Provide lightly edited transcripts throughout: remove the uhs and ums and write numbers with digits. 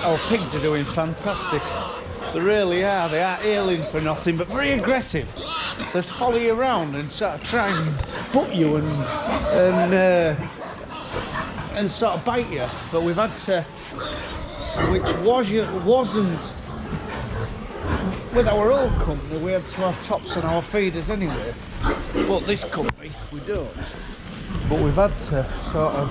Our pigs are doing fantastic. They really are. They aren't ailing for nothing, but very aggressive. They follow you around and sort of try and butt you and sort of bite you. But we've had to, wasn't with our old company. We had to have tops on our feeders anyway. But this company we don't. But we've had to sort of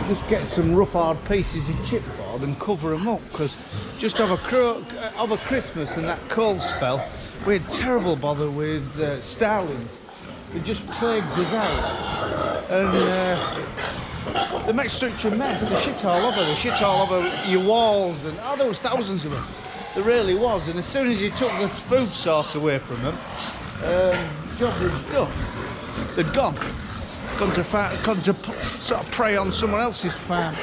just get some rough hard pieces of chipboard and cover them up, because just over Christmas and that cold spell we had terrible bother with starlings. They just plagued us out, and they make such a mess. They shit all over. They shit all over your walls, and there was thousands of them. There really was. And as soon as you took the food source away from them, job was done. They'd gone to sort of prey on someone else's farm.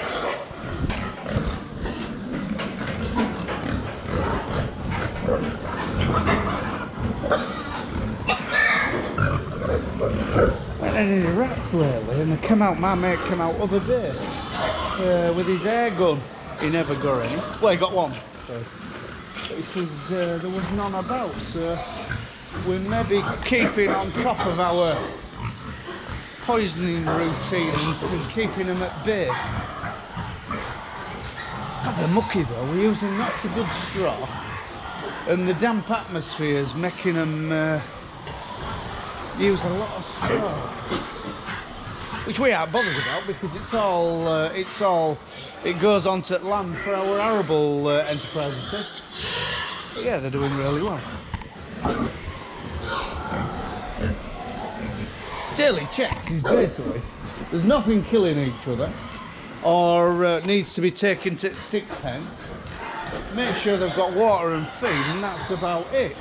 I haven't had any rats lately, and they came out. My mate came out the other day with his air gun. He never got any. Well, he got one. Sorry. But he says there was none about, so we may be keeping on top of our poisoning routine and keeping them at bay. God, they're mucky though. We're using lots of good straw, and the damp atmosphere is making them use a lot of straw, which we aren't bothered about, because it goes onto land for our arable enterprises. But yeah, they're doing really well. Daily checks is basically there's nothing killing each other or needs to be taken to sick pen. Make sure they've got water and feed, and that's about it.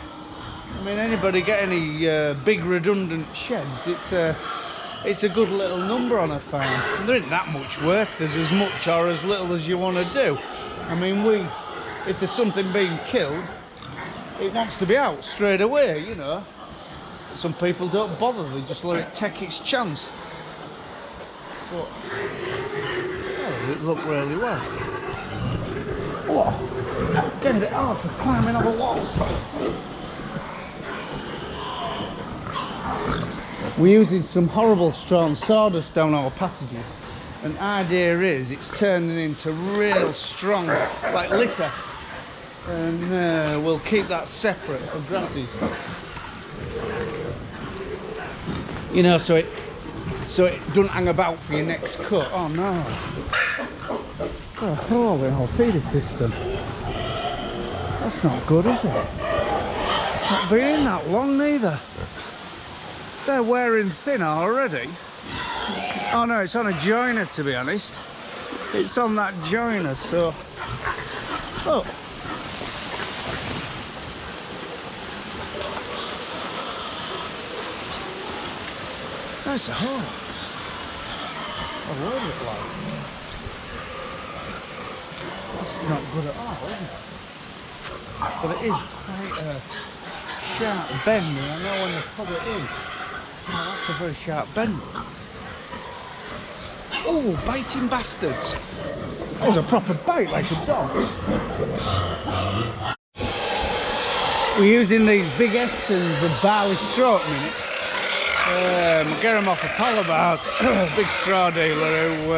I mean, anybody get any big redundant sheds? It's a good little number on a farm. And there isn't that much work. There's as much or as little as you want to do. I mean, if there's something being killed, it wants to be out straight away, you know. Some people don't bother, they just let it take its chance. But it looked really well. Oh, getting it hard for climbing over walls. We're using some horrible straw and sawdust down our passages, and the idea is it's turning into real strong, like litter, and we'll keep that separate for grasses. You know, so it doesn't hang about for your next cut. Oh no! Got a hole in our feeder system. That's not good, is it? Not been in that long neither. They're wearing thin already. Oh no, it's on a joiner, to be honest. It's on that joiner, so... Oh. That's a hole. I've heard it like. That's not good at all, is it? But it is quite a sharp bend, and I know when they put it in. Oh, that's a very sharp bend. Oh, biting bastards. That was a proper bite, like a dog. We're using these big Estons of barley straw at the minute. We get them off a Palabars, big straw dealer who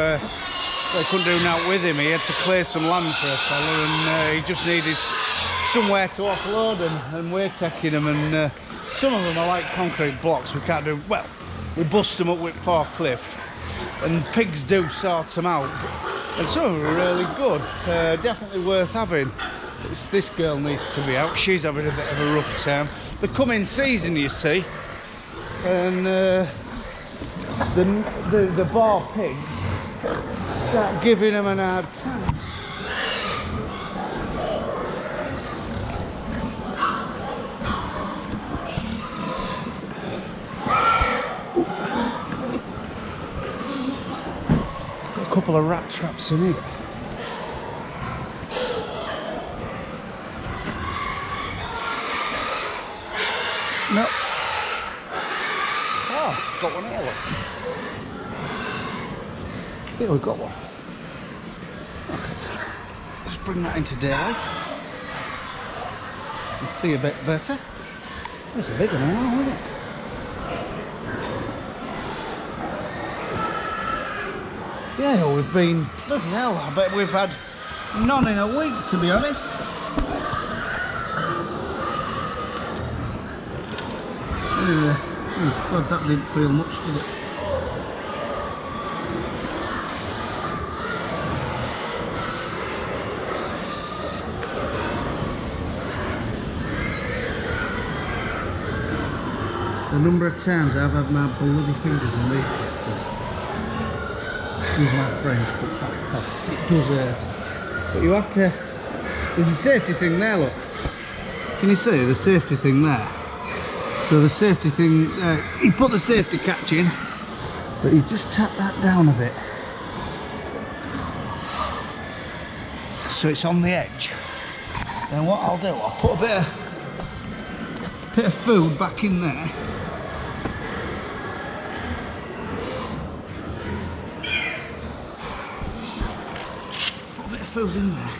they couldn't do nothing with him. He had to clear some land for a fella, and he just needed somewhere to offload them, and we're taking them, and some of them are like concrete blocks. We can't do, well, we bust them up with forklift, and pigs do sort them out, and some of them are really good. Definitely worth having. This girl needs to be out. She's having a bit of a rough time. They come in season, you see, and the bar pigs start giving them an hard time. A couple of rat traps in here. No. Oh, got one here, look. Yeah, we've got one. Let's bring that into daylight. You see a bit better. It's a big one now, isn't it? Yeah, we've been, bloody hell, I bet we've had none in a week, to be honest. God, that didn't feel much, did it? The number of times I've had my bloody fingers in these places. Excuse my French, but it does hurt. But you have to, there's a safety thing there, look. Can you see the safety thing there? So the safety thing, you put the safety catch in, but you just tap that down a bit. So it's on the edge. Then what I'll do, I'll put a bit of food back in there. Put a bit of food in there.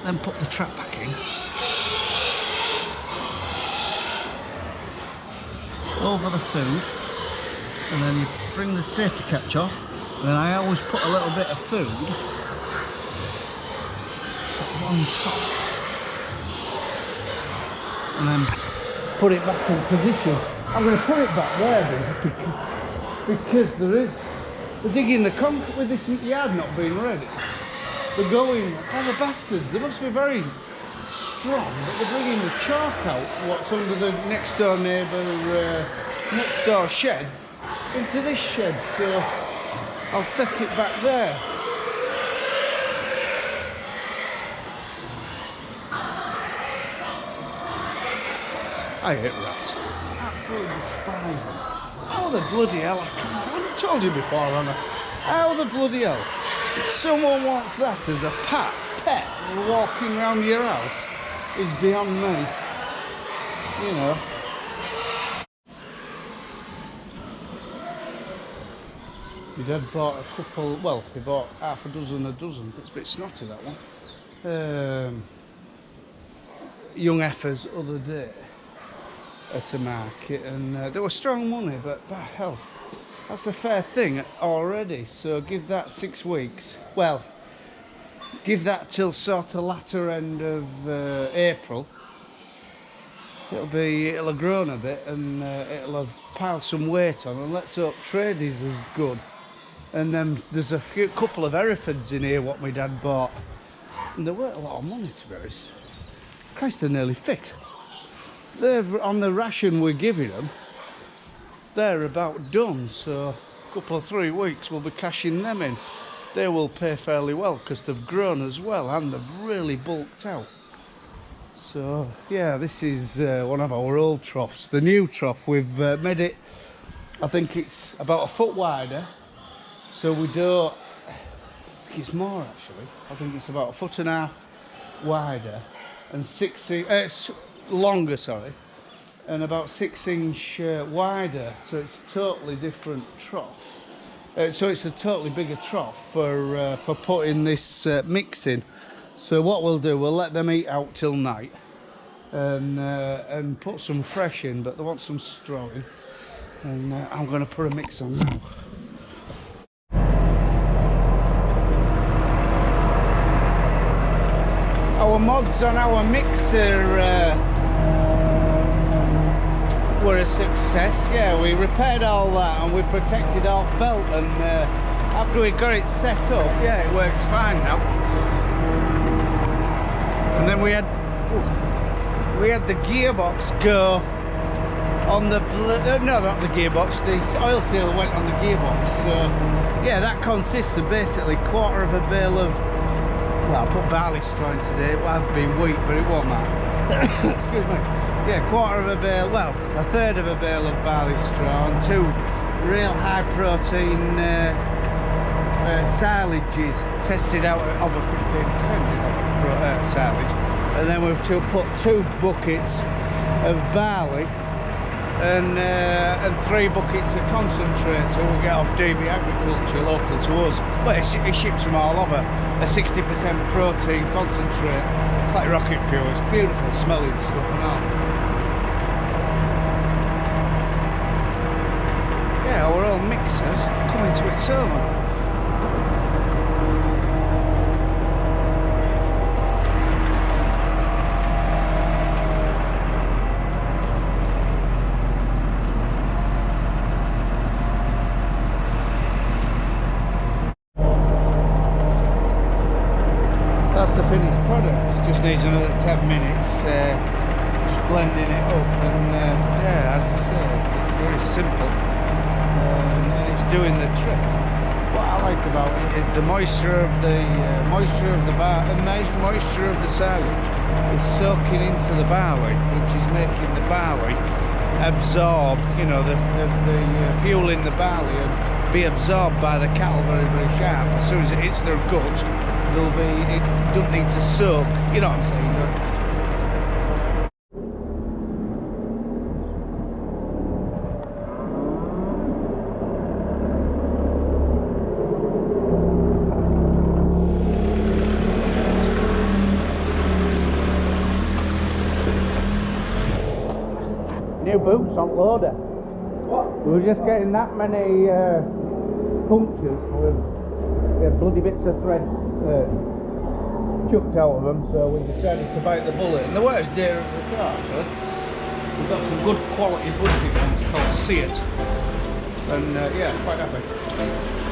Then put the trap back in. Over the food, and then you bring the safety catch off, and then I always put a little bit of food on top, and then put it back in position. I'm going to put it back there because they're digging the concrete with this yard not being ready. They're going, oh the bastards, they must be very strong, but they're bringing the chalk out what's under the next door neighbour next door shed into this shed, so I'll set it back there. I hate rats. Absolutely despise them. How the bloody hell, I've told you before, Anna, how the bloody hell someone wants that as a pet walking around your house is beyond me, you know. Your dad bought a couple, well, he bought half a dozen. It's a bit snotty, that one. Young heifers other day at a market, and they were strong money, but hell, that's a fair thing already. So give that 6 weeks. Well, give that till sort of latter end of April. It'll have grown a bit, and it'll have piled some weight on, and let's hope trade is as good. And then there's a couple of Herefords in here what my dad bought, and they weren't a lot of money, to be honest. Christ, they're nearly fit. They're on the ration we're giving them. They're about done, so a couple of 3 weeks we'll be cashing them in. They will pay fairly well because they've grown as well, and they've really bulked out. So yeah, this is one of our old troughs. The new trough, we've made it, I think it's about 1 foot wider. So we don't, I think it's more actually. I think it's about 1.5 foot wider and 6 inch, longer, sorry, and about 6 inch wider. So it's a totally different trough. So it's a totally bigger trough for putting this mix in. So what we'll do, we'll let them eat out till night, and put some fresh in, but they want some straw in, and I'm going to put a mix on now. Our mods on our mixer were a success. Yeah, we repaired all that and we protected our belt, and after we got it set up, yeah, it works fine now. And then we had the gearbox go on the no, not the gearbox, the oil seal went on the gearbox. So yeah, that consists of basically 1/4 of a bale of, well, I put barley straw in today. It would have been wheat, but it won't matter. Excuse me. Yeah, 1/4 of a bale, well, 1/3 of a bale of barley straw, and 2 real high protein silages tested out at over 15% silage. And then we've put 2 buckets of barley and 3 buckets of concentrate, so we get off DB Agriculture local to us. Well, it ships them all over. A 60% protein concentrate. It's like rocket fuel. It's beautiful smelling stuff and all. Yeah, our old mixers coming to its own. That's the finished product. Just needs another 10 minutes, just blending it up, and yeah, as I say, it's very simple, and it's doing the trick. What I like about it is the moisture of the moisture of the silage is soaking into the barley, which is making the barley absorb, you know, the fuel in the barley and be absorbed by the cattle very, very sharp. As soon as it hits their gut, it doesn't need to soak, you know what I'm saying? New boots on loader. What? We were just getting that many punctures with bloody bits of thread chucked out of them, so we decided to bite the bullet. And they weren't as dear as we thought, actually. We've got some good quality budget ones called See It, and yeah, quite happy.